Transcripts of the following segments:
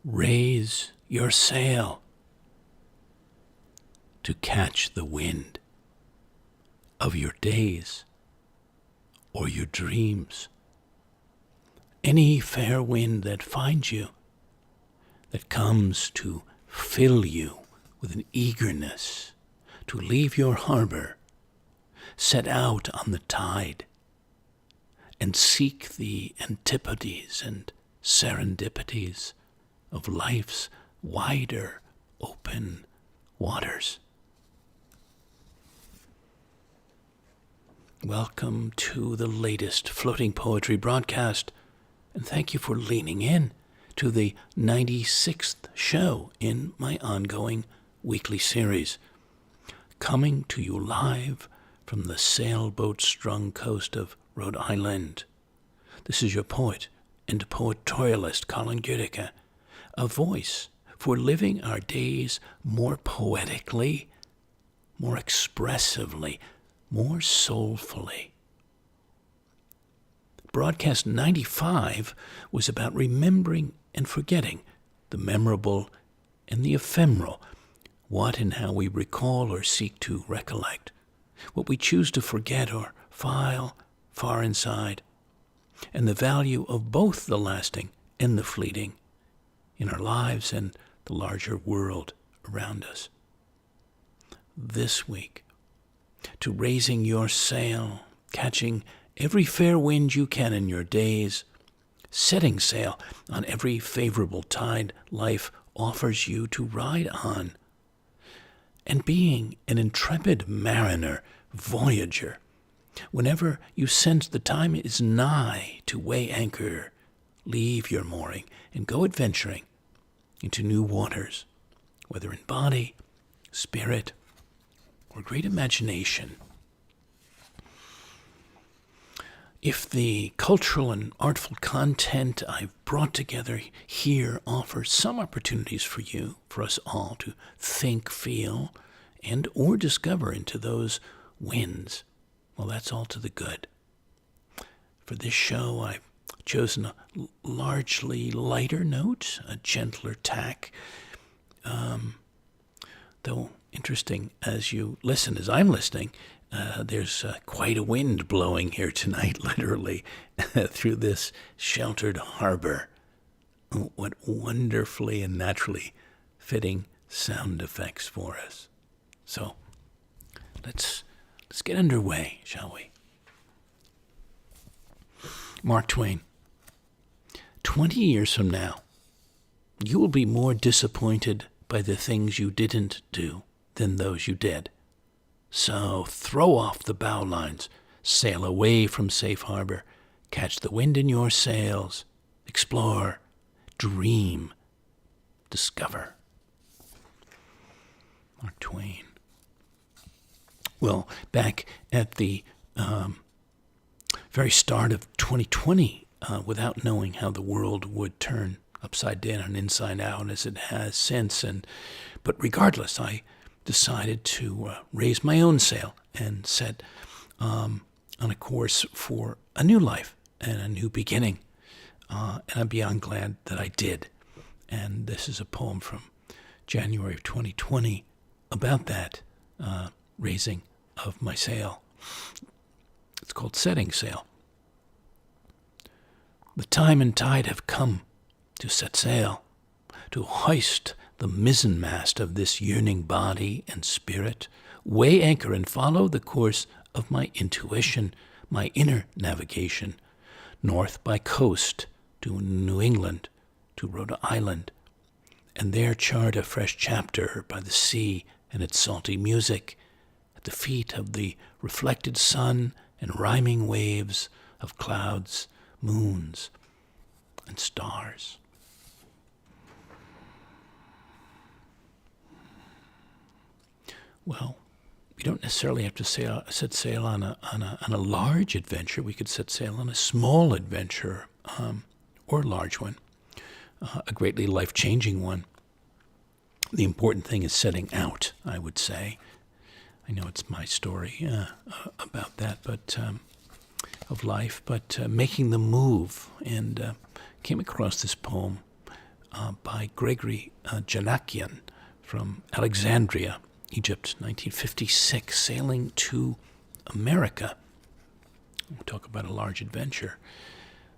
Raise your sail to catch the wind of your days or your dreams. Any fair wind that finds you, that comes to fill you with an eagerness to leave your harbor, set out on the tide, and seek the antipodes and serendipities of life's wider, open waters. Welcome to the latest floating poetry broadcast, and thank you for leaning in to the 96th show in my ongoing weekly series, coming to you live from the sailboat strung coast of Rhode Island. This is your poet and poetorialist Colin Goedecke, a voice for living our days more poetically, more expressively, more soulfully. Broadcast 95 was about remembering and forgetting the memorable and the ephemeral, what and how we recall or seek to recollect, what we choose to forget or file far inside, and the value of both the lasting and the fleeting in our lives and the larger world around us. This week, to raising your sail, catching every fair wind you can in your days, setting sail on every favorable tide life offers you to ride on, and being an intrepid mariner, voyager, whenever you sense the time is nigh to weigh anchor, leave your mooring and go adventuring into new waters, whether in body, spirit, or great imagination. If the cultural and artful content I've brought together here offers some opportunities for you, for us all to think, feel, and or discover into those winds, well, that's all to the good. For this show, I've chosen a largely lighter note, a gentler tack, though interesting as you listen, as I'm listening, there's quite a wind blowing here tonight, literally, through this sheltered harbor. Oh, what wonderfully and naturally fitting sound effects for us. So, let's get underway, shall we? Mark Twain. 20 years from now, you will be more disappointed by the things you didn't do than those you did. So throw off the bow lines, sail away from safe harbor, catch the wind in your sails, explore, dream, discover. Mark Twain. Well, back at the very start of 2020, without knowing how the world would turn upside down and inside out as it has since, but regardless, I decided to raise my own sail and set on a course for a new life and a new beginning. And I'm beyond glad that I did. And this is a poem from January of 2020 about that raising of my sail. It's called Setting Sail. The time and tide have come to set sail, to hoist the mizzenmast of this yearning body and spirit, weigh anchor and follow the course of my intuition, my inner navigation, north by coast to New England, to Rhode Island, and there chart a fresh chapter by the sea and its salty music, at the feet of the reflected sun and rhyming waves of clouds, moons, and stars. Well, we don't necessarily have to set sail on a large adventure. We could set sail on a small adventure, or a large one, a greatly life-changing one. The important thing is setting out, I would say. I know it's my story about that, but of life, but making the move. And came across this poem by Gregory Janakian from Alexandria, Egypt, 1956, sailing to America. We'll talk about a large adventure.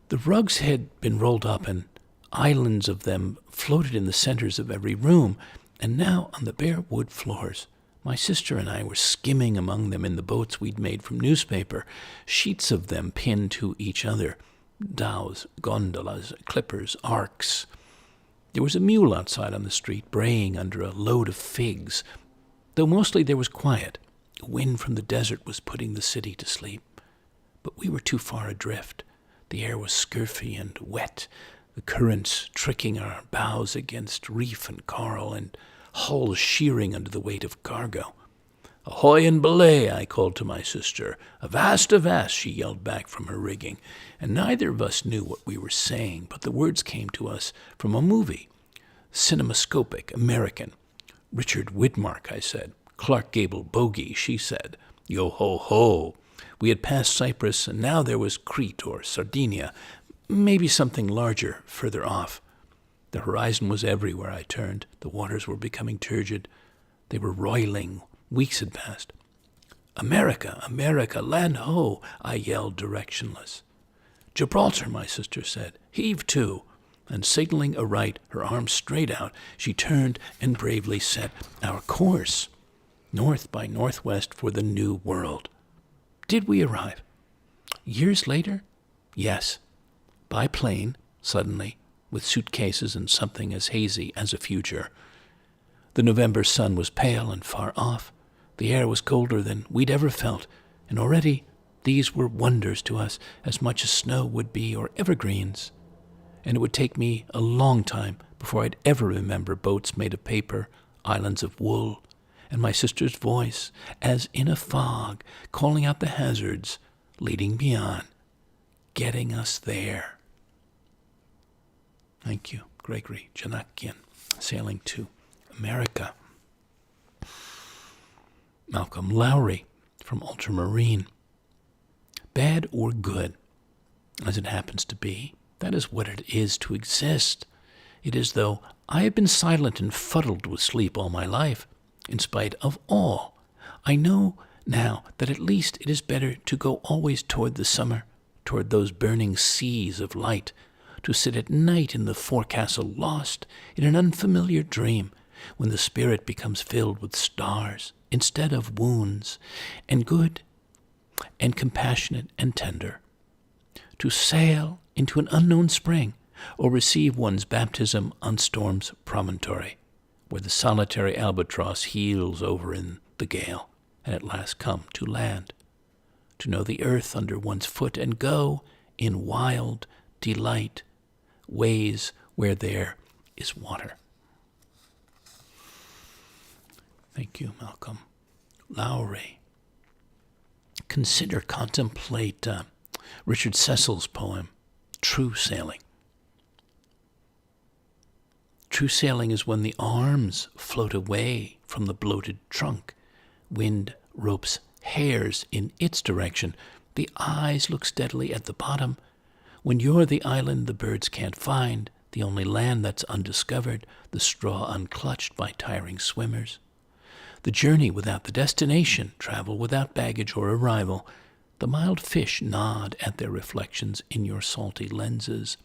The rugs had been rolled up and islands of them floated in the centers of every room, and now on the bare wood floors, my sister and I were skimming among them in the boats we'd made from newspaper, sheets of them pinned to each other, dhows, gondolas, clippers, arcs. There was a mule outside on the street, braying under a load of figs, though mostly there was quiet. A wind from the desert was putting the city to sleep. But we were too far adrift. The air was scurfy and wet, the currents tricking our bows against reef and coral, and hulls shearing under the weight of cargo. "Ahoy and belay," I called to my sister. "Avast, avast," she yelled back from her rigging, and neither of us knew what we were saying, but the words came to us from a movie. Cinemascopic, American. "Richard Widmark," I said. "Clark Gable bogey," she said. Yo-ho-ho. We had passed Cyprus, and now there was Crete or Sardinia, maybe something larger further off. The horizon was everywhere I turned. The waters were becoming turgid. They were roiling. Weeks had passed. "America, America, land ho!" I yelled, directionless. "Gibraltar," my sister said. "Heave to." And signaling a right, her arms straight out, she turned and bravely set our course, north by northwest for the New World. Did we arrive? Years later? Yes. By plane, suddenly, with suitcases and something as hazy as a future. The November sun was pale and far off. The air was colder than we'd ever felt, and already these were wonders to us, as much as snow would be or evergreens. And it would take me a long time before I'd ever remember boats made of paper, islands of wool, and my sister's voice, as in a fog, calling out the hazards, leading me on, getting us there. Thank you, Gregory Janakian, sailing to America. Malcolm Lowry from Ultramarine. Bad or good, as it happens to be, that is what it is to exist. It is though I have been silent and fuddled with sleep all my life. In spite of all, I know now that at least it is better to go always toward the summer, toward those burning seas of light, to sit at night in the forecastle lost in an unfamiliar dream, when the spirit becomes filled with stars instead of wounds, and good and compassionate and tender, to sail into an unknown spring, or receive one's baptism on storm's promontory, where the solitary albatross heels over in the gale, and at last come to land, to know the earth under one's foot and go in wild delight, ways where there is water. Thank you, Malcolm Lowry. Contemplate Richard Cecil's poem, True Sailing. True sailing is when the arms float away from the bloated trunk. Wind ropes hairs in its direction. The eyes look steadily at the bottom. When you're the island the birds can't find, the only land that's undiscovered, the straw unclutched by tiring swimmers. The journey without the destination, travel without baggage or arrival. The mild fish nod at their reflections in your salty lenses.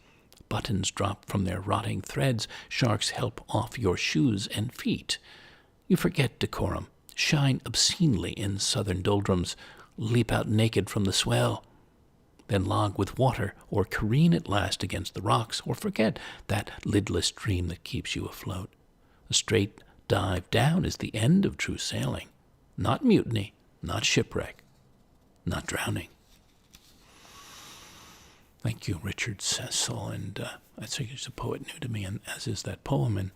Buttons drop from their rotting threads. Sharks help off your shoes and feet. You forget decorum, shine obscenely in southern doldrums, leap out naked from the swell, then log with water, or careen at last against the rocks, or forget that lidless dream that keeps you afloat. A straight dive down is the end of true sailing, not mutiny, not shipwreck, not drowning. Thank you, Richard Cecil, and I think he's a poet new to me, and as is that poem, and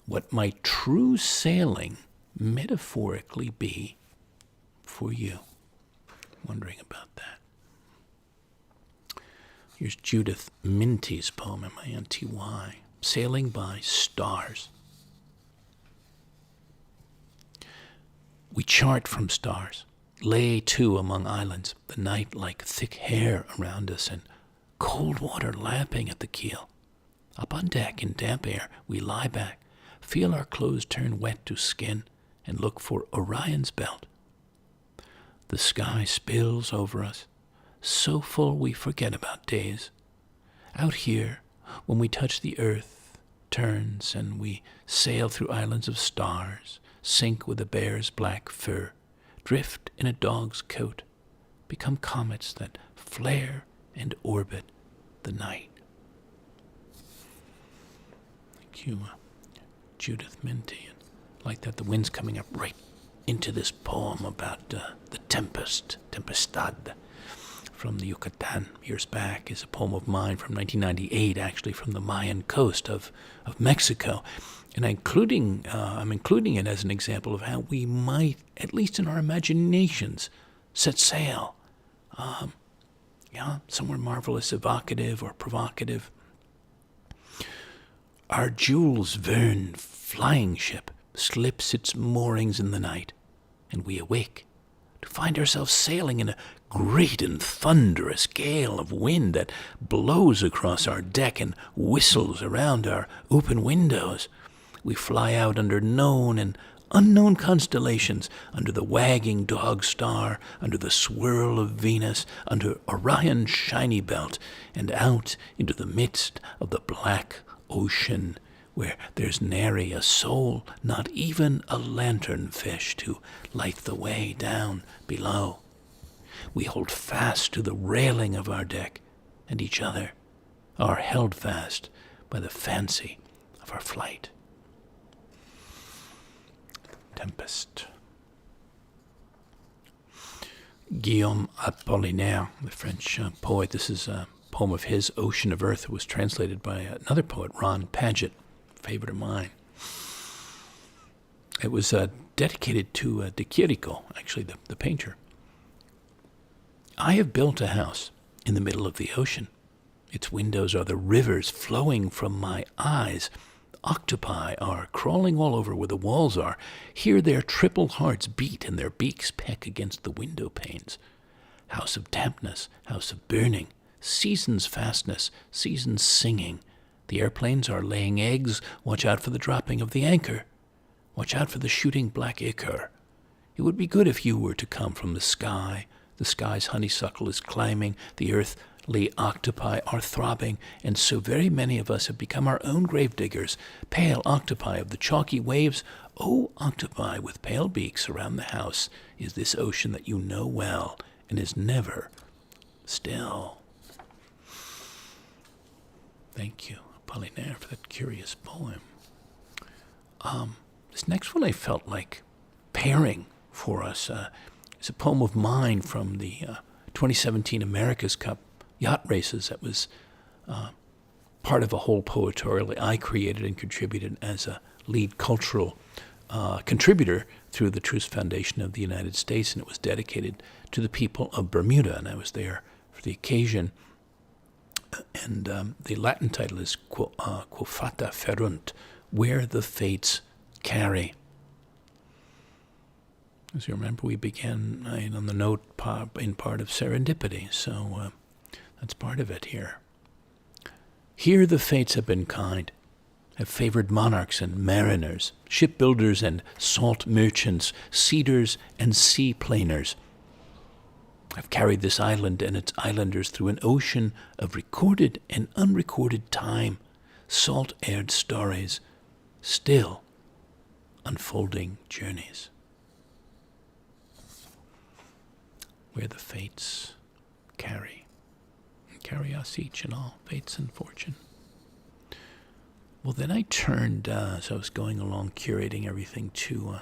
what might true sailing metaphorically be for you? Wondering about that. Here's Judith Minty's poem, M-I-N-T-Y, Sailing by Stars. We chart from stars, lay to among islands, the night like thick hair around us, and cold water lapping at the keel. Up on deck in damp air, we lie back, feel our clothes turn wet to skin, and look for Orion's belt. The sky spills over us, so full we forget about days. Out here, when we touch the earth, turns, and we sail through islands of stars, sink with a bear's black fur, drift in a dog's coat, become comets that flare and orbit the night. Thank you, Judith Minty. And like that, the wind's coming up right into this poem about the tempest, Tempestad, from the Yucatan years back, is a poem of mine from 1998, actually from the Mayan coast of Mexico. And I'm including it as an example of how we might, at least in our imaginations, set sail. Somewhere marvelous, evocative or provocative. Our Jules Verne flying ship slips its moorings in the night, and we awake to find ourselves sailing in a great and thunderous gale of wind that blows across our deck and whistles around our open windows. We fly out under known and unknown constellations, under the wagging dog star, under the swirl of Venus, under Orion's shiny belt, and out into the midst of the black ocean, where there's nary a soul, not even a lantern-fish to light the way down below. We hold fast to the railing of our deck, and each other are held fast by the fancy of our flight. Tempest. Guillaume Apollinaire, the French poet, this is a poem of his, Ocean of Earth. It was translated by another poet, Ron Padgett, favorite of mine. It was dedicated to De Chirico, actually the painter. I have built a house in the middle of the ocean. Its windows are the rivers flowing from my eyes. Octopi are crawling all over where the walls are. Hear their triple hearts beat and their beaks peck against the window panes. House of dampness, house of burning, season's fastness, season's singing. The airplanes are laying eggs. Watch out for the dropping of the anchor. Watch out for the shooting black ichor. It would be good if you were to come from the sky. The sky's honeysuckle is climbing. The earthly octopi are throbbing. And so very many of us have become our own grave diggers. Pale octopi of the chalky waves. Oh, octopi with pale beaks around the house is this ocean that you know well and is never still. Thank you, Apollinaire, for that curious poem. This next one I felt like pairing for us. It's a poem of mine from the 2017 America's Cup yacht races that was part of a whole poetorially I created and contributed as a lead cultural contributor through the Truth Foundation of the United States, and it was dedicated to the people of Bermuda, and I was there for the occasion. And the Latin title is Quo Fata Ferunt, Where the Fates Carry. As you remember, we began on the note in part of serendipity, so that's part of it here. Here the fates have been kind, have favored monarchs and mariners, shipbuilders and salt merchants, cedars and seaplaners. I've carried this island and its islanders through an ocean of recorded and unrecorded time, salt-aired stories, still unfolding journeys. Where the fates carry us each and all, fates and fortune. Well, then I turned, as I was going along curating everything, to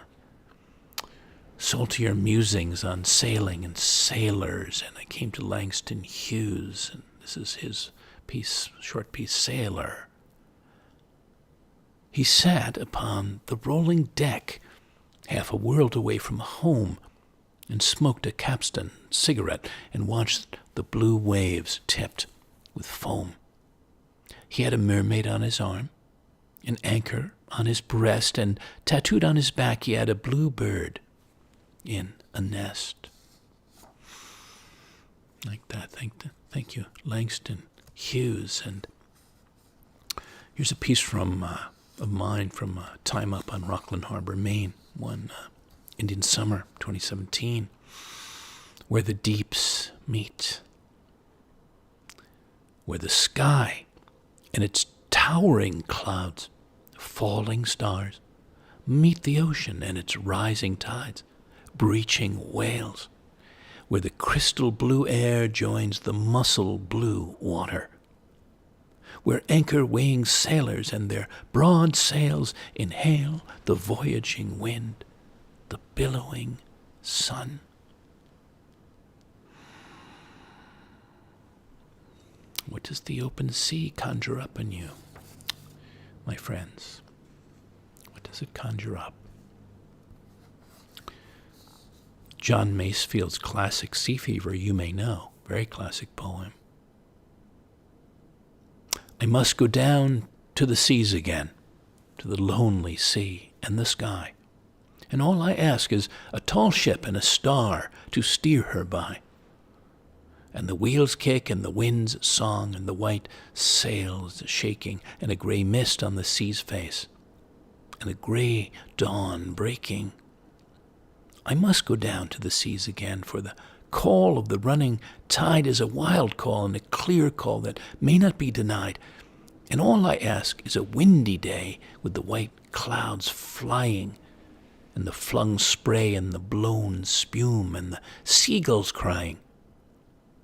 saltier musings on sailing and sailors, and I came to Langston Hughes, and this is his short piece, Sailor. He sat upon the rolling deck, half a world away from home, and smoked a capstan cigarette and watched the blue waves tipped with foam. He had a mermaid on his arm, an anchor on his breast, and tattooed on his back he had a blue bird in a nest. Like that. Thank you, Langston Hughes. And Here's a piece from of mine from Time Up on Rockland Harbor, Maine, one Indian summer, 2017, where the deeps meet, where the sky and its towering clouds, falling stars, meet the ocean and its rising tides, breaching whales, where the crystal blue air joins the mussel blue water, where anchor-weighing sailors and their broad sails inhale the voyaging wind, the billowing sun. What does the open sea conjure up in you, my friends? What does it conjure up? John Masefield's classic Sea Fever, you may know, very classic poem. I must go down to the seas again, to the lonely sea and the sky, and all I ask is a tall ship and a star to steer her by, and the wheels kick and the wind's song and the white sails shaking and a gray mist on the sea's face and a gray dawn breaking. I must go down to the seas again, for the call of the running tide is a wild call and a clear call that may not be denied. And all I ask is a windy day with the white clouds flying and the flung spray and the blown spume and the seagulls crying.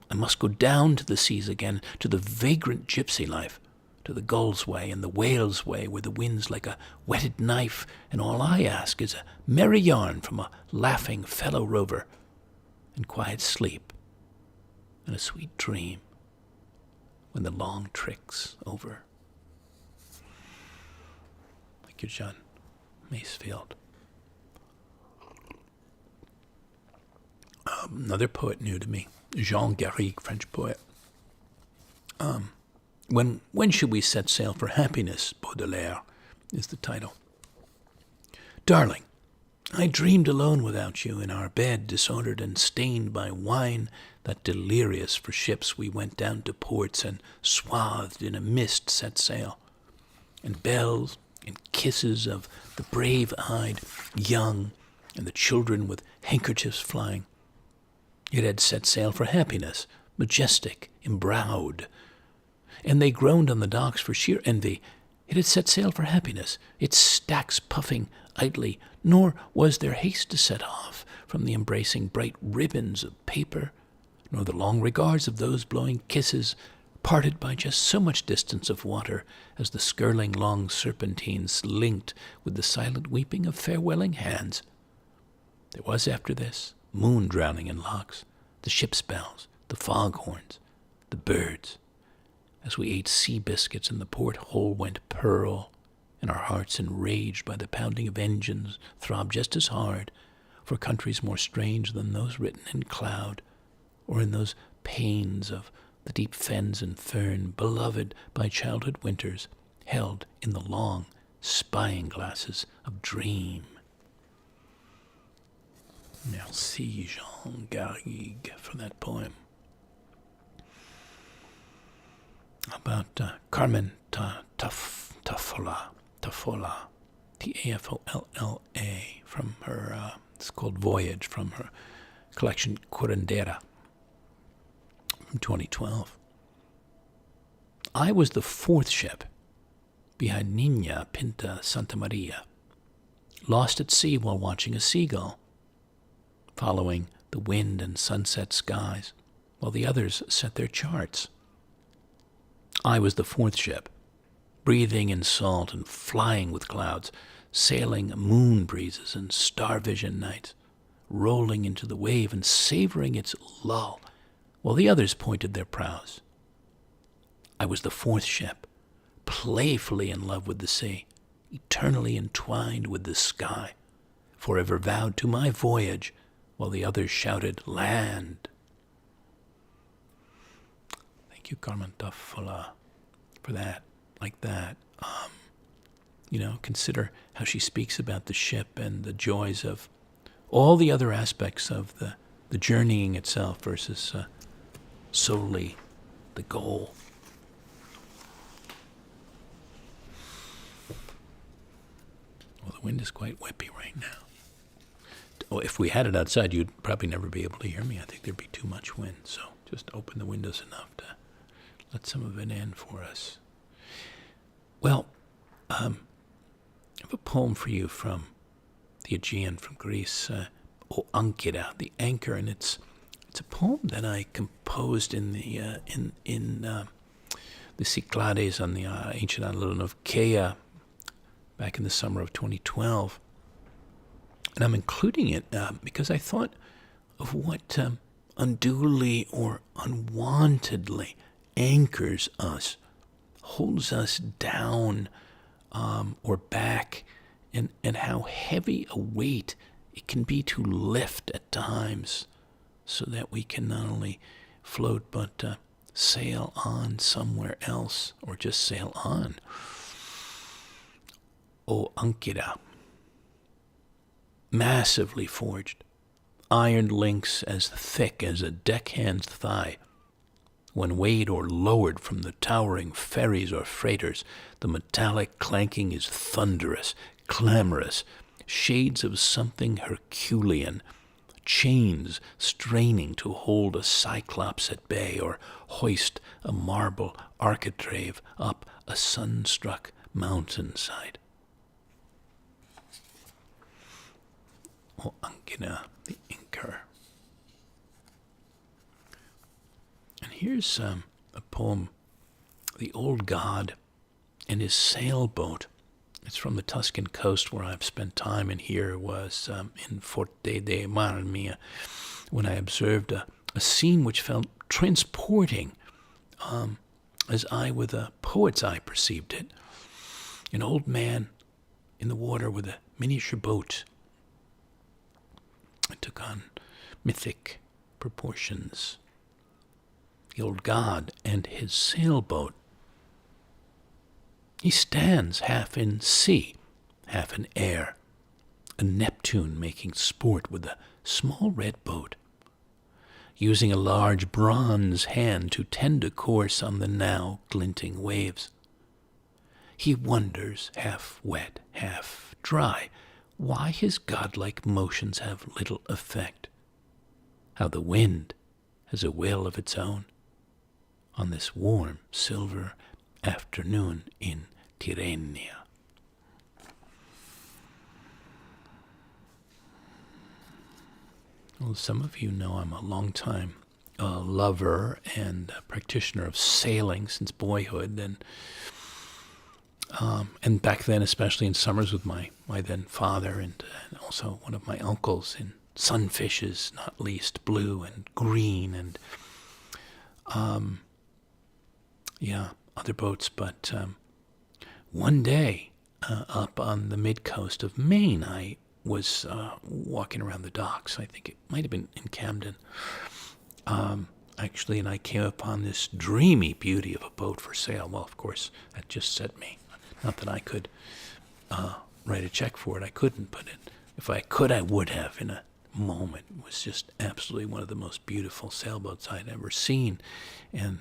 I must go down to the seas again, to the vagrant gypsy life, to the gull's way and the whale's way, where the wind's like a whetted knife, and all I ask is a merry yarn from a laughing fellow rover, and quiet sleep, and a sweet dream when the long trick's over. Thank you, John Masefield. Another poet new to me, Jean Garrigue, French poet. When should we set sail for happiness, Baudelaire, is the title. Darling, I dreamed alone without you in our bed, disordered and stained by wine, that delirious for ships we went down to ports and swathed in a mist set sail, and bells and kisses of the brave-eyed young and the children with handkerchiefs flying. It had set sail for happiness, majestic, embrowed, and they groaned on the docks for sheer envy. It had set sail for happiness, its stacks puffing idly, nor was there haste to set off from the embracing bright ribbons of paper, nor the long regards of those blowing kisses, parted by just so much distance of water as the skirling long serpentines linked with the silent weeping of farewelling hands. There was after this moon drowning in locks, the ship's bells, the foghorns, the birds. As we ate sea biscuits and the porthole went purl, and our hearts enraged by the pounding of engines throbbed just as hard for countries more strange than those written in cloud, or in those panes of the deep fens and fern, beloved by childhood winters, held in the long spying glasses of dream. Merci, Jean Garrigue, for that poem. About Carmen Tafolla, Tafolla, from her, it's called Voyage, from her collection Curandera, from 2012. I was the fourth ship behind Nina Pinta Santa Maria, lost at sea while watching a seagull, following the wind and sunset skies, while the others set their charts. I was the fourth ship, breathing in salt and flying with clouds, sailing moon breezes and star vision nights, rolling into the wave and savoring its lull, while the others pointed their prows. I was the fourth ship, playfully in love with the sea, eternally entwined with the sky, forever vowed to my voyage, while the others shouted, land. Thank you, Carmen Tafolla, for that, like that. Consider how she speaks about the ship and the joys of all the other aspects of the journeying itself versus solely the goal. wind is quite whippy right now. Oh, if we had it outside, you'd probably never be able to hear me. I think there'd be too much wind, so just open the windows enough to let some of it in for us. Well, I have a poem for you from the Aegean, from Greece, O Ankira, the anchor, and it's a poem that I composed in the Cyclades on the ancient island of Kea back in the summer of 2012. And I'm including it because I thought of what unduly or unwantedly anchors us, holds us down or back, and how heavy a weight it can be to lift at times so that we can not only float but sail on somewhere else, or just sail on. O Ankira. Massively forged, iron links as thick as a deckhand's thigh. When weighed or lowered from the towering ferries or freighters, the metallic clanking is thunderous, clamorous, shades of something Herculean, chains straining to hold a cyclops at bay or hoist a marble architrave up a sun-struck mountainside. O Ankira, the anchor. And here's a poem, The Old God and His Sailboat. It's from the Tuscan coast where I've spent time, and here was in Forte de Marmia when I observed a scene which felt transporting as I, with a poet's eye, perceived it. An old man in the water with a miniature boat. It took on mythic proportions. The old god and his sailboat. He stands half in sea, half in air, a Neptune making sport with a small red boat, using a large bronze hand to tend a course on the now glinting waves. He wonders, half wet, half dry, why his godlike motions have little effect, how the wind has a will of its own on this warm silver afternoon in Tyrrhenia. Well, some of you know I'm a long-time lover and practitioner of sailing since boyhood, and back then, especially in summers with my then father and also one of my uncles in sunfishes, not least blue and green and other boats. But one day up on the mid-coast of Maine, I was walking around the docks. I think it might have been in Camden, actually, and I came upon this dreamy beauty of a boat for sale. Well, of course, that just set me. Not that I could write a check for it. I couldn't, but if I could, I would have in a moment. It was just absolutely one of the most beautiful sailboats I'd ever seen. And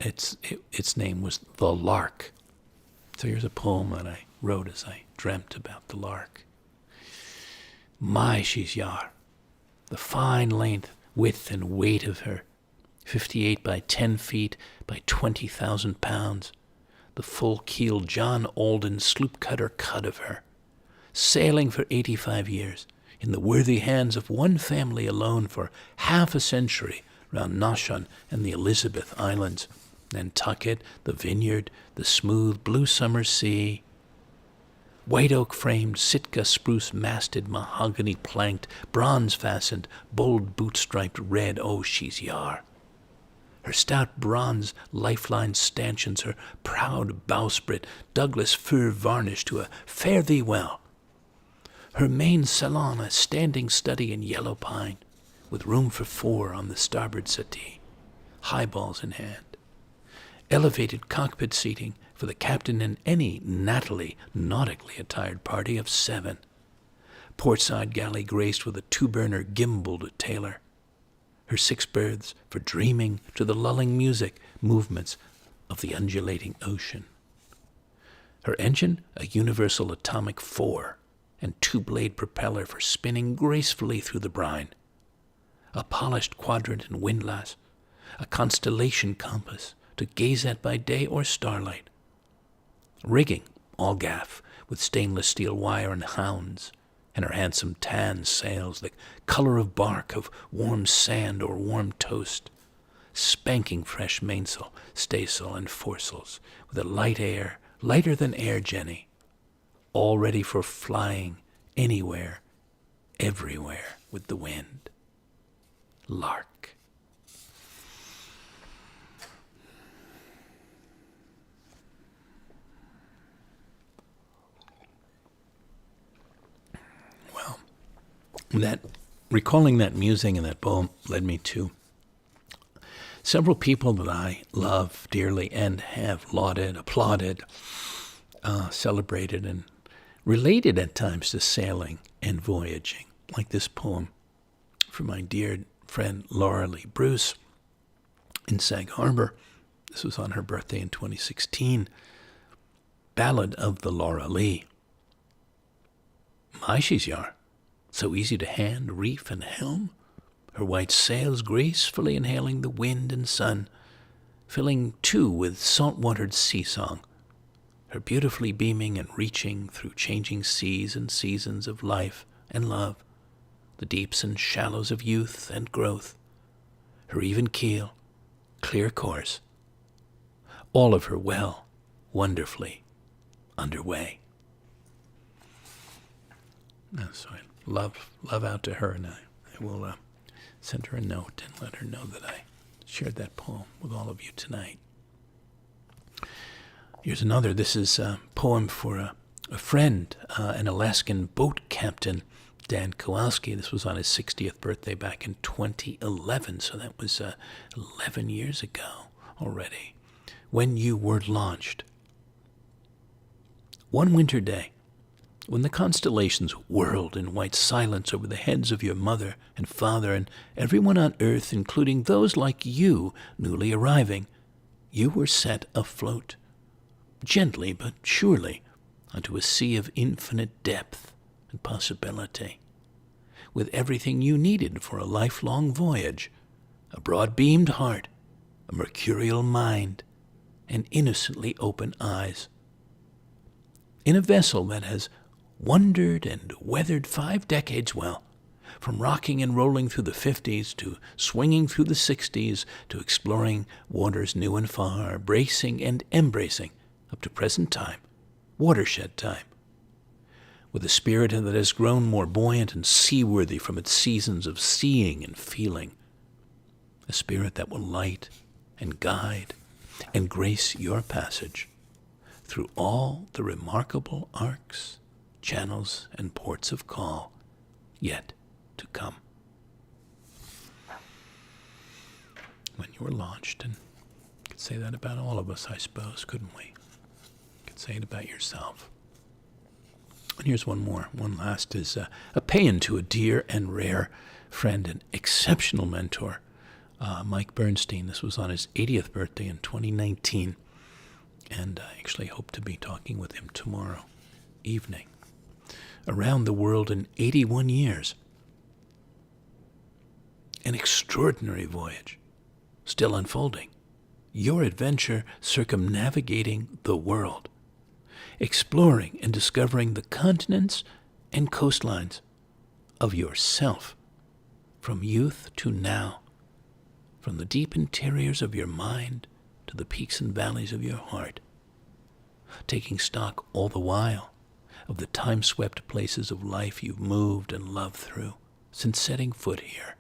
its name was The Lark. So here's a poem that I wrote as I dreamt about the lark. My, she's yar. The fine length, width, and weight of her. 58 by 10 feet by 20,000 pounds. The full-keeled John Alden sloop-cutter cut of her, sailing for 85 years, in the worthy hands of one family alone for half a century round Nashon and the Elizabeth Islands, Nantucket, the Vineyard, the smooth blue summer sea. White oak-framed, Sitka spruce-masted, mahogany-planked, bronze-fastened, bold boot-striped red, oh, she's yar. Her stout bronze lifeline stanchions, her proud bowsprit, Douglas fir varnish to a fare thee well. Her main salon a standing study in yellow pine, with room for 4 on the starboard settee, highballs in hand. Elevated cockpit seating for the captain and any nautically attired party of 7. Portside galley graced with a 2-burner gimbal to tailor. Her 6 berths for dreaming to the lulling music movements of the undulating ocean. Her engine, a universal atomic 4, and two-blade propeller for spinning gracefully through the brine, a polished quadrant and windlass, a constellation compass to gaze at by day or starlight, rigging all gaff with stainless steel wire and hounds, and her handsome tan sails the color of bark of warm sand or warm toast, spanking fresh mainsail, staysail, and foresails with a light air, lighter than air, Jenny, all ready for flying anywhere, everywhere with the wind. Lark. Well, recalling that musing and that poem led me to several people that I love dearly and have lauded, applauded, celebrated, and related at times to sailing and voyaging, like this poem from my dear friend Laura Lee Bruce in Sag Harbor. This was on her birthday in 2016. Ballad of the Laura Lee. My, she's yar, so easy to hand, reef, and helm, her white sails gracefully inhaling the wind and sun, filling too with salt-watered sea-song, her beautifully beaming and reaching through changing seas and seasons of life and love, the deeps and shallows of youth and growth, her even keel, clear course, all of her well, wonderfully underway. So I love out to her, and I will send her a note and let her know that I shared that poem with all of you tonight. Here's another. This is a poem for a friend, an Alaskan boat captain, Dan Kowalski. This was on his 60th birthday back in 2011, so that was 11 years ago already, when you were launched. One winter day, when the constellations whirled in white silence over the heads of your mother and father and everyone on earth, including those like you newly arriving, you were set afloat, gently but surely, onto a sea of infinite depth and possibility, with everything you needed for a lifelong voyage, a broad-beamed heart, a mercurial mind, and innocently open eyes. In a vessel that has wondered and weathered 5 decades well, from rocking and rolling through the 50s to swinging through the 60s to exploring waters new and far, bracing and embracing up to present time, watershed time, with a spirit that has grown more buoyant and seaworthy from its seasons of seeing and feeling, a spirit that will light and guide and grace your passage through all the remarkable arcs, channels, and ports of call yet to come. When you were launched, and you could say that about all of us, I suppose, couldn't we? You could say it about yourself. And here's one more. One last is a paean to a dear and rare friend and exceptional mentor, Mike Bernstein. This was on his 80th birthday in 2019, and I actually hope to be talking with him tomorrow evening. Around the world in 81 years. An extraordinary voyage, still unfolding. Your adventure circumnavigating the world, exploring and discovering the continents and coastlines of yourself, from youth to now, from the deep interiors of your mind to the peaks and valleys of your heart, taking stock all the while of the time-swept places of life you've moved and loved through since setting foot here,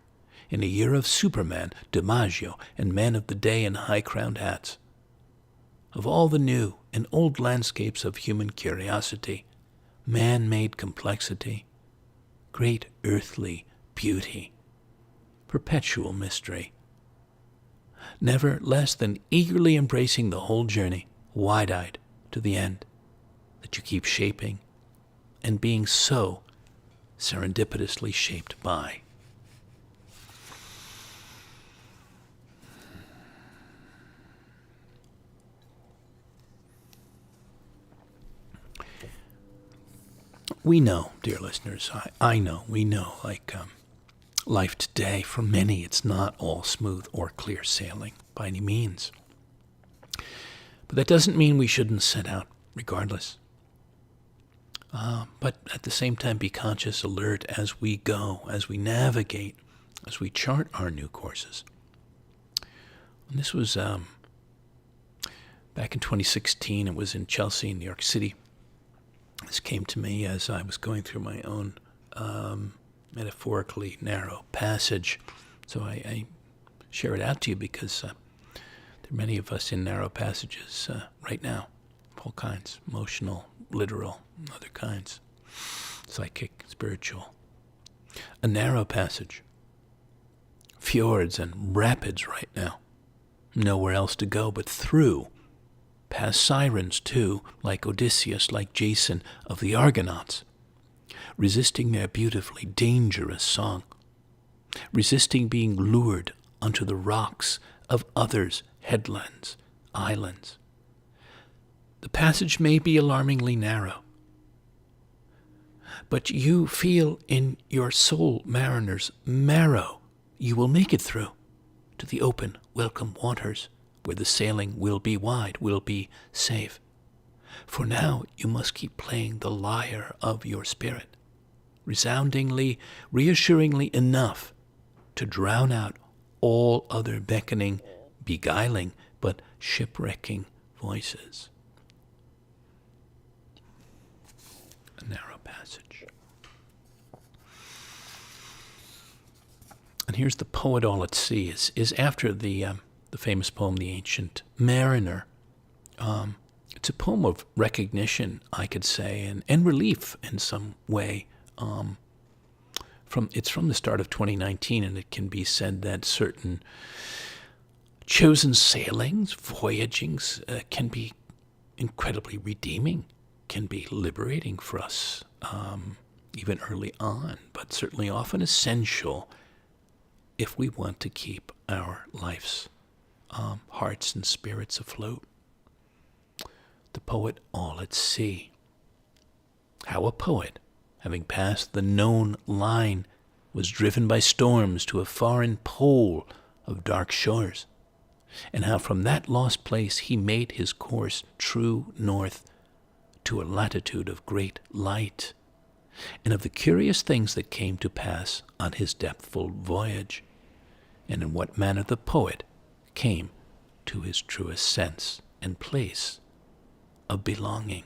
in a year of Superman, DiMaggio, and men of the day in high-crowned hats, of all the new and old landscapes of human curiosity, man-made complexity, great earthly beauty, perpetual mystery, never less than eagerly embracing the whole journey, wide-eyed to the end, that you keep shaping and being so serendipitously shaped by. we know, dear listeners, I know, we know, life today, for many, it's not all smooth or clear sailing by any means. But that doesn't mean we shouldn't set out regardless. But at the same time, be conscious, alert as we go, as we navigate, as we chart our new courses. And this was back in 2016. It was in Chelsea, New York City. This came to me as I was going through my own metaphorically narrow passage. So I share it out to you because there are many of us in narrow passages right now, all kinds, emotional, literal, other kinds, psychic, spiritual. A narrow passage, fjords and rapids right now, nowhere else to go but through, past sirens too, like Odysseus, like Jason of the Argonauts, resisting their beautifully dangerous song, resisting being lured onto the rocks of others' headlands, islands. The passage may be alarmingly narrow, but you feel in your soul, mariner's marrow, you will make it through to the open, welcome waters, where the sailing will be wide, will be safe. For now you must keep playing the lyre of your spirit, resoundingly, reassuringly enough to drown out all other beckoning, beguiling, but shipwrecking voices. A narrow passage. And here's the poet all at sea. Is after the famous poem, The Ancient Mariner. It's a poem of recognition, I could say, and relief in some way. It's from the start of 2019, and it can be said that certain chosen sailings, voyagings, can be incredibly redeeming, can be liberating for us, even early on, but certainly often essential if we want to keep our life's hearts and spirits afloat. The poet all at sea. How a poet, having passed the known line, was driven by storms to a foreign pole of dark shores, and how from that lost place he made his course true north to a latitude of great light, and of the curious things that came to pass on his depthful voyage, and in what manner the poet came to his truest sense and place of belonging.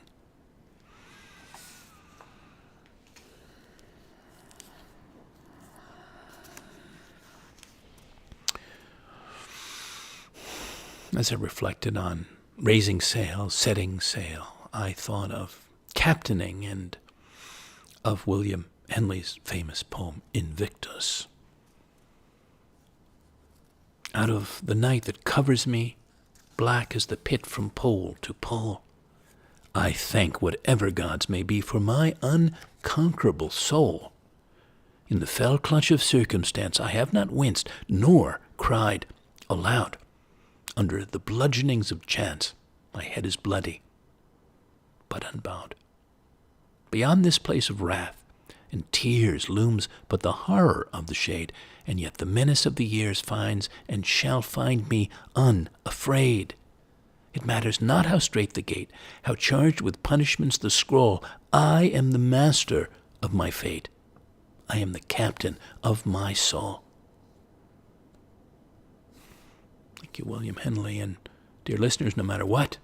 As I reflected on raising sail, setting sail, I thought of captaining and of William Henley's famous poem, Invictus. Out of the night that covers me, black as the pit from pole to pole, I thank whatever gods may be for my unconquerable soul. In the fell clutch of circumstance I have not winced, nor cried aloud. Under the bludgeonings of chance, my head is bloody, but unbowed. Beyond this place of wrath and tears looms but the horror of the shade, and yet the menace of the years finds and shall find me unafraid. It matters not how strait the gate, how charged with punishments the scroll. I am the master of my fate. I am the captain of my soul. Thank you, William Henley. And dear listeners, no matter what,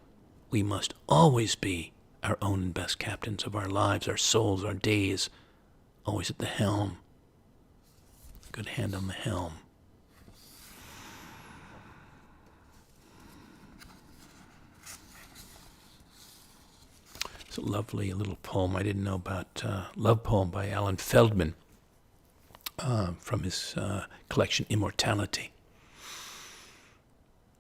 we must always be our own and best captains of our lives, our souls, our days, always at the helm. Good hand on the helm. It's a lovely little poem I didn't know about, love poem by Alan Feldman from his collection Immortality.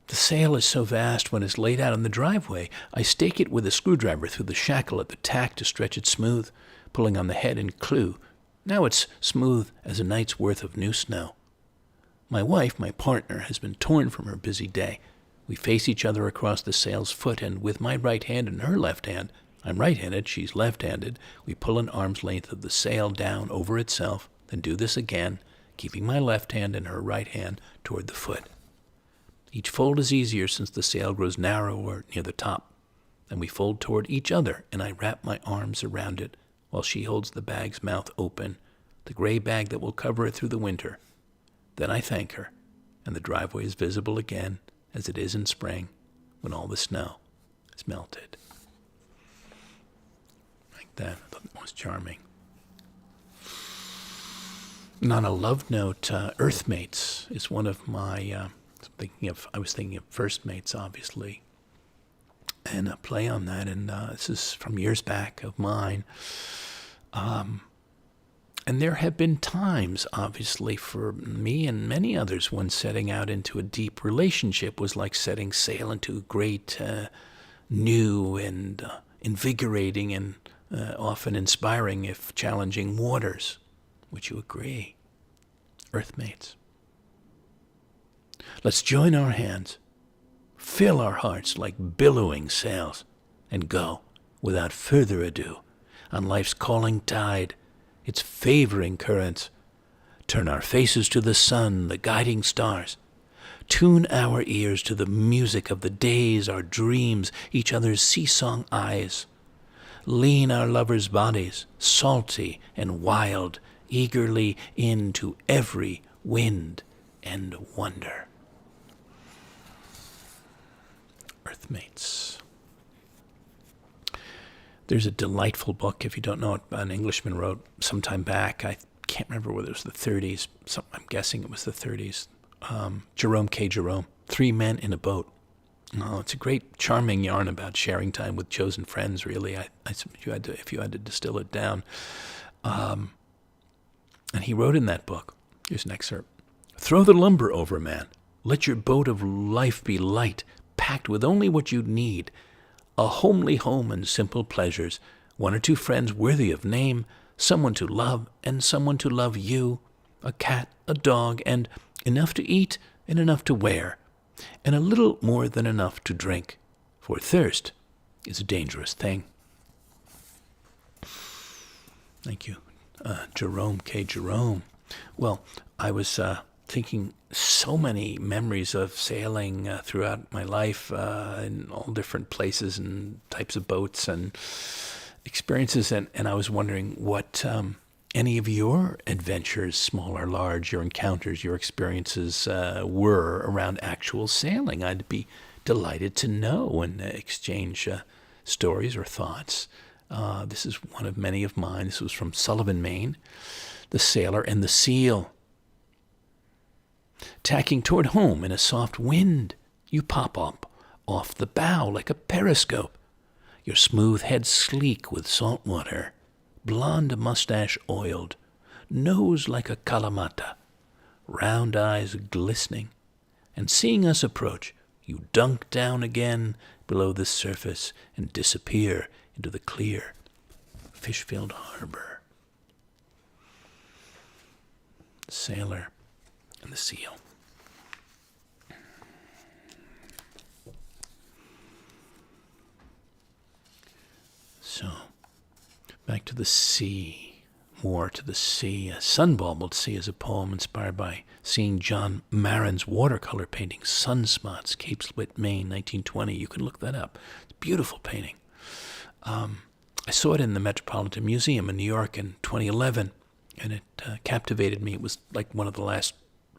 The sail is so vast when it's laid out on the driveway, I stake it with a screwdriver through the shackle at the tack to stretch it smooth, pulling on the head and clew. Now it's smooth as a night's worth of new snow. My wife, my partner, has been torn from her busy day. We face each other across the sail's foot, and with my right hand in her left hand, I'm right-handed, she's left-handed. We pull an arm's length of the sail down over itself, then do this again, keeping my left hand and her right hand toward the foot. Each fold is easier since the sail grows narrower near the top. Then we fold toward each other, and I wrap my arms around it while she holds the bag's mouth open, the gray bag that will cover it through the winter. Then I thank her, and the driveway is visible again as it is in spring when all the snow is melted. Like that, I thought that was charming. And on a love note, Earthmates is one of my, I was thinking of First Mates, obviously, and a play on that, and this is from years back of mine. And there have been times, obviously, for me and many others when setting out into a deep relationship was like setting sail into great, new and invigorating and often inspiring, if challenging, waters. Would you agree? Earthmates. Let's join our hands, fill our hearts like billowing sails, and go, without further ado, on life's calling tide, its favoring currents. Turn our faces to the sun, the guiding stars. Tune our ears to the music of the days, our dreams, each other's sea-song eyes. Lean our lovers' bodies, salty and wild, eagerly into every wind and wonder. Earthmates. There's a delightful book, if you don't know it, an Englishman wrote sometime back. I can't remember whether it was the 30s. I'm guessing it was the 30s. Jerome K. Jerome, Three Men in a Boat. Oh, it's a great, charming yarn about sharing time with chosen friends, really, if you had to distill it down. And he wrote in that book, here's an excerpt, "Throw the lumber over, man. Let your boat of life be light, packed with only what you need. A homely home and simple pleasures, one or two friends worthy of name, someone to love and someone to love you, a cat, a dog, and enough to eat and enough to wear, and a little more than enough to drink, for thirst is a dangerous thing." Thank you, Jerome K. Jerome. Well, I was thinking so many memories of sailing throughout my life in all different places and types of boats and experiences, and I was wondering what any of your adventures, small or large, your encounters, your experiences were around actual sailing. I'd be delighted to know and exchange stories or thoughts. This is one of many of mine. This was from Sullivan, Maine. The Sailor and the Seal. Tacking toward home in a soft wind, you pop up off the bow like a periscope, your smooth head sleek with salt water, blonde mustache oiled, nose like a Kalamata, round eyes glistening, and seeing us approach, you dunk down again below the surface and disappear into the clear, fish-filled harbor. The Sailor and the Seal. So, back to the sea, more to the sea. A Sun-Baubled Sea is a poem inspired by seeing John Marin's watercolor painting, Sunspots, Cape Split, Maine, 1920. You can look that up. It's a beautiful painting. I saw it in the Metropolitan Museum in New York in 2011, and it captivated me. It was like one of the last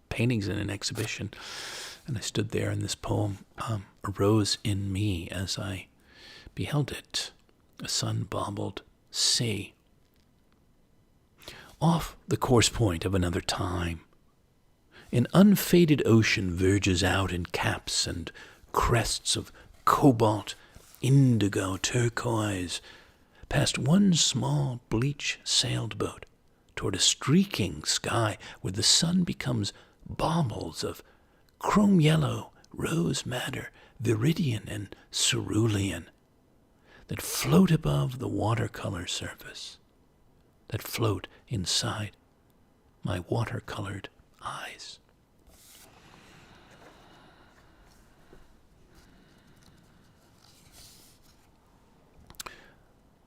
paintings in an exhibition, and I stood there, and this poem arose in me as I beheld it. A sun-baubled sea. Off the course point of another time, an unfaded ocean verges out in caps and crests of cobalt, indigo, turquoise, past one small bleach-sailed boat, toward a streaking sky where the sun becomes baubles of chrome yellow, rose madder, viridian, and cerulean, that float above the watercolor surface, that float inside my watercolored eyes.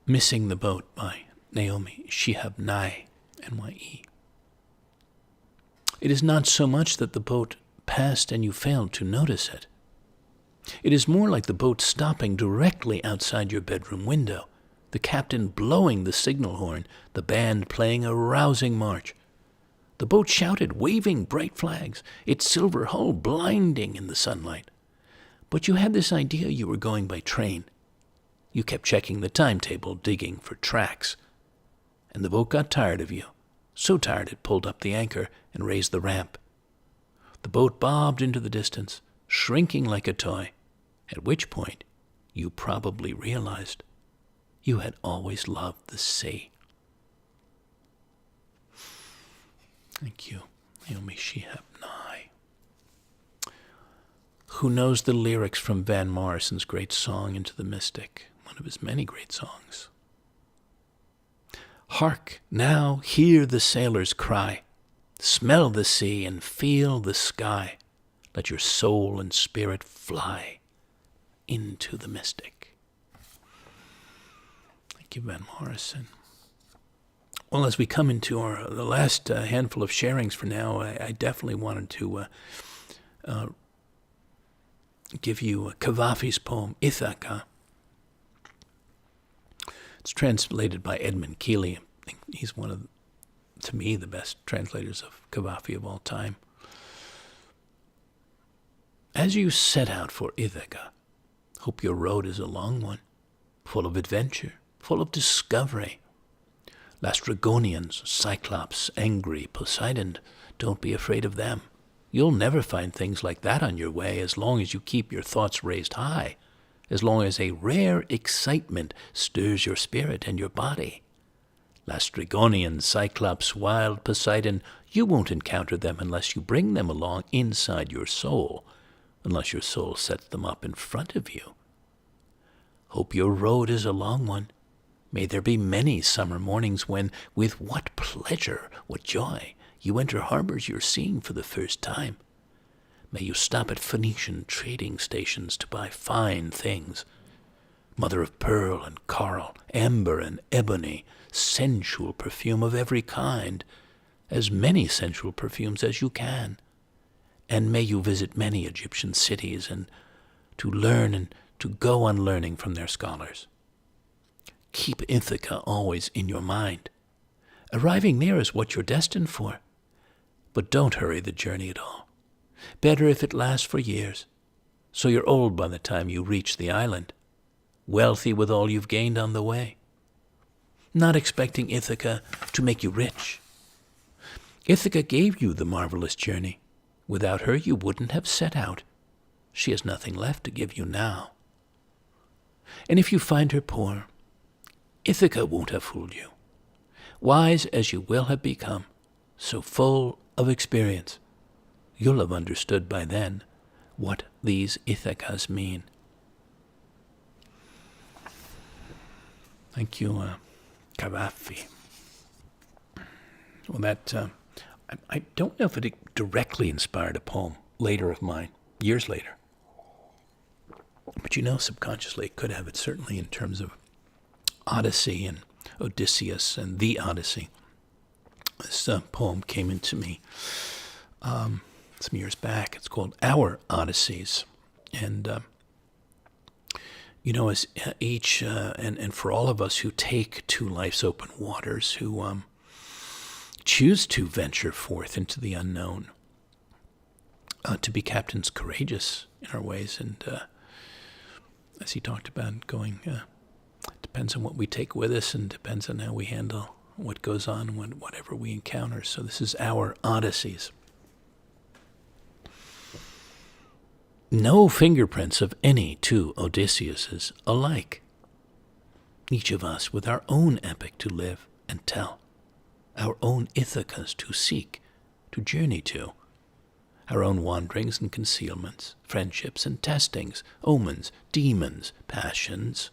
Missing the Boat by Naomi, Nigh, Nye. It is not so much that the boat passed and you failed to notice it. It is more like the boat stopping directly outside your bedroom window, the captain blowing the signal horn, the band playing a rousing march. The boat shouted, waving bright flags, its silver hull blinding in the sunlight. But you had this idea you were going by train. You kept checking the timetable, digging for tracks. And the boat got tired of you, so tired it pulled up the anchor and raised the ramp. The boat bobbed into the distance, shrinking like a toy, at which point you probably realized you had always loved the sea. Thank you, Naomi, Nigh. Who knows the lyrics from Van Morrison's great song Into the Mystic, one of his many great songs? Hark, now hear the sailors cry, smell the sea and feel the sky. Let your soul and spirit fly into the mystic. Thank you, Van Morrison. Well, as we come into the last handful of sharings for now, I definitely wanted to give you Cavafy's poem, Ithaca. It's translated by Edmund Keeley. I think he's one of, to me, the best translators of Cavafy of all time. As you set out for Ithaca, hope your road is a long one, full of adventure, full of discovery. Lastrygonians, Cyclops, angry, Poseidon, don't be afraid of them. You'll never find things like that on your way as long as you keep your thoughts raised high, as long as a rare excitement stirs your spirit and your body. Lastrygonian, Cyclops, wild Poseidon, you won't encounter them unless you bring them along inside your soul, unless your soul sets them up in front of you. Hope your road is a long one. May there be many summer mornings when, with what pleasure, what joy, you enter harbors you're seeing for the first time. May you stop at Phoenician trading stations to buy fine things, mother of pearl and coral, amber and ebony, sensual perfume of every kind, as many sensual perfumes as you can. And may you visit many Egyptian cities and to learn and to go on learning from their scholars. Keep Ithaca always in your mind. Arriving there is what you're destined for. But don't hurry the journey at all. Better if it lasts for years, so you're old by the time you reach the island, wealthy with all you've gained on the way. Not expecting Ithaca to make you rich. Ithaca gave you the marvelous journey. Without her you wouldn't have set out. She has nothing left to give you now. And if you find her poor, Ithaca won't have fooled you. Wise as you will have become, so full of experience, you'll have understood by then what these Ithacas mean. Thank you, Cavafy. Well, that, I don't know if it directly inspired a poem later of mine, years later. But subconsciously it could have. It certainly in terms of Odyssey and Odysseus and the Odyssey. This poem came into me some years back. It's called Our Odysseys. And, as each, and for all of us who take to life's open waters, who choose to venture forth into the unknown, to be captains courageous in our ways, and as he talked about going... depends on what we take with us and depends on how we handle what goes on when whatever we encounter. So this is Our Odysseys. No fingerprints of any two Odysseus's alike. Each of us with our own epic to live and tell, our own Ithacas to seek, to journey to, our own wanderings and concealments, friendships and testings, omens, demons, passions,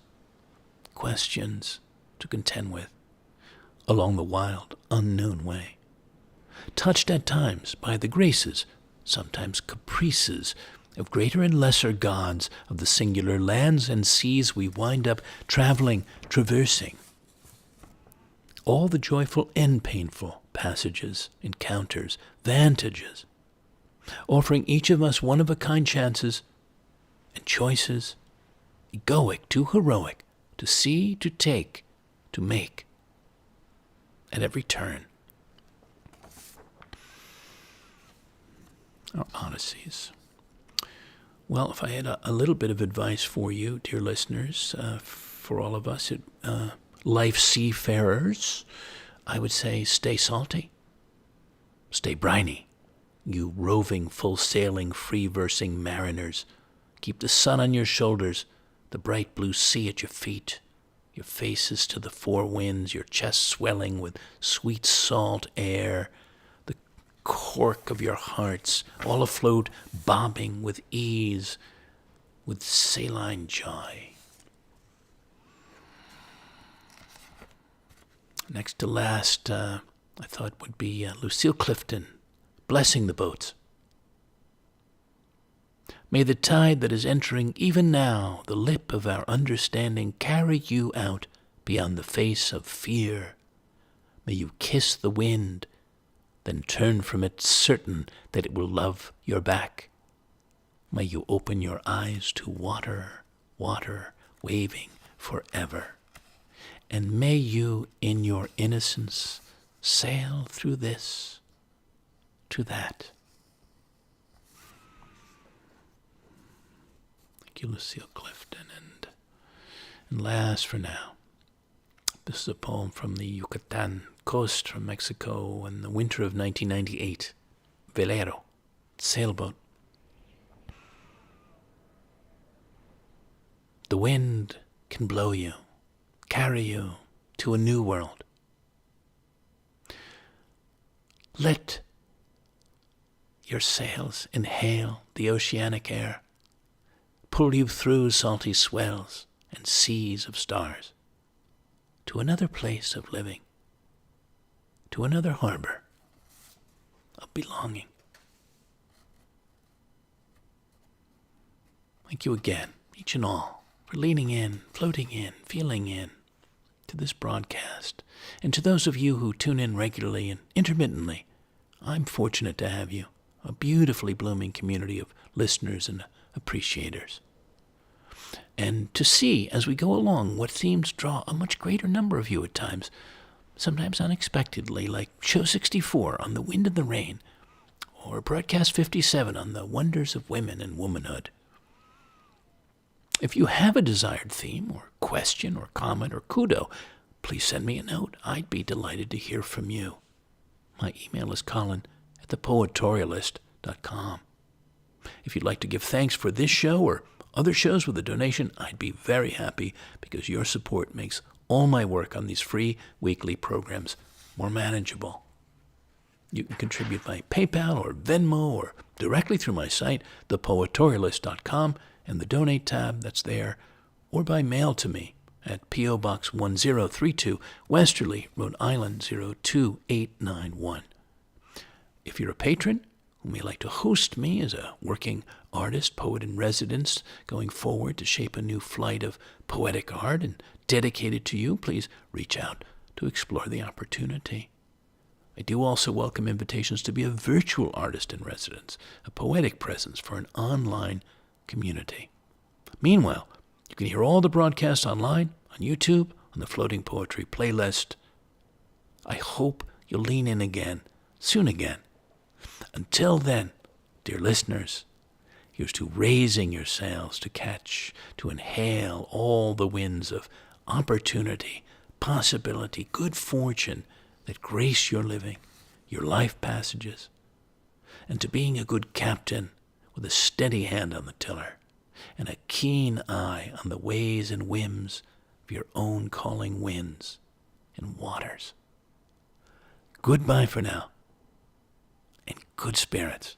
questions to contend with, along the wild, unknown way. Touched at times by the graces, sometimes caprices, of greater and lesser gods, of the singular lands and seas we wind up traveling, traversing. All the joyful and painful passages, encounters, vantages, offering each of us one-of-a-kind chances and choices, egoic to heroic, to see, to take, to make, at every turn. Our odysseys. Well, if I had a little bit of advice for you, dear listeners, for all of us life seafarers, I would say stay salty, stay briny, you roving, full-sailing, free-versing mariners. Keep the sun on your shoulders, the bright blue sea at your feet, your faces to the four winds, your chest swelling with sweet salt air, the cork of your hearts, all afloat, bobbing with ease, with saline joy. Next to last, I thought would be Lucille Clifton, blessing the boats. May the tide that is entering even now the lip of our understanding carry you out beyond the face of fear. May you kiss the wind, then turn from it certain that it will love your back. May you open your eyes to water, water waving forever. And may you, in your innocence, sail through this to that. Thank you, Lucille Clifton. And last for now, this is a poem from the Yucatan coast from Mexico in the winter of 1998. Velero, sailboat. The wind can blow you, carry you to a new world. Let your sails inhale the oceanic air, pull you through salty swells and seas of stars to another place of living, to another harbor of belonging. Thank you again, each and all, for leaning in, floating in, feeling in to this broadcast. And to those of you who tune in regularly and intermittently, I'm fortunate to have you, a beautifully blooming community of listeners and appreciators. And to see, as we go along, what themes draw a much greater number of you at times, sometimes unexpectedly, like Show 64 on the wind and the rain, or Broadcast 57 on the wonders of women and womanhood. If you have a desired theme, or question, or comment, or kudo, please send me a note. I'd be delighted to hear from you. My email is colin@thepoetorialist.com. If you'd like to give thanks for this show or other shows with a donation, I'd be very happy, because your support makes all my work on these free weekly programs more manageable. You can contribute by PayPal or Venmo or directly through my site, thepoetorialist.com, and the donate tab that's there, or by mail to me at P.O. Box 1032, Westerly, Rhode Island 02891. If you're a patron who may like to host me as a working artist, poet in residence, going forward to shape a new flight of poetic art and dedicated to you, please reach out to explore the opportunity. I do also welcome invitations to be a virtual artist in residence, a poetic presence for an online community. Meanwhile, you can hear all the broadcasts online, on YouTube, on the Floating Poetry playlist. I hope you'll lean in again, soon again. Until then, dear listeners, here's to raising your sails to catch, to inhale all the winds of opportunity, possibility, good fortune that grace your living, your life passages, and to being a good captain with a steady hand on the tiller and a keen eye on the ways and whims of your own calling winds and waters. Goodbye for now, and good spirits.